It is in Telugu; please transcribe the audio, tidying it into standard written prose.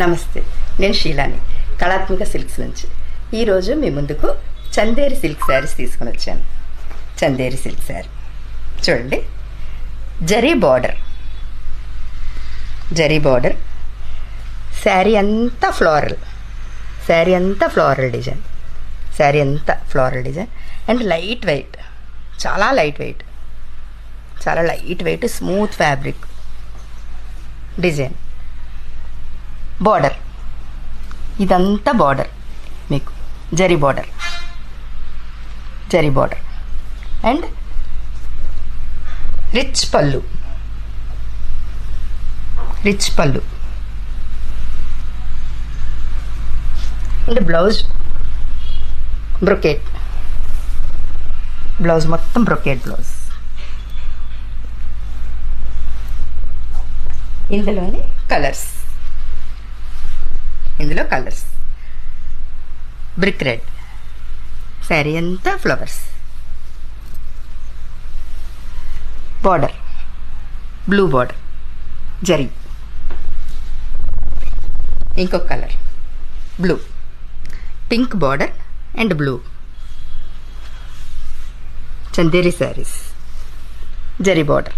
నమస్తే, నేను షీలాని కళాత్మక సిల్క్స్ నుంచి. ఈరోజు మీ ముందుకు చందేరి సిల్క్ శారీస్ తీసుకుని వచ్చాను. చందేరి సిల్క్ శారీ చూడండి, జరీ బార్డర్ శారీ అంతా floral, design and light weight, చాలా light weight smooth fabric design. Border ఇదంతా బార్డర్, మీకు zari border and rich pallu and blouse మొత్తం బ్రొకేట్ బ్లౌజ్. ఇందులో కలర్స్ బ్రిక్ రెడ్, శారీ అంతా flowers, border blue border zari, ఇంకొక colour blue, pink border and blue. Chanderi saris zari border.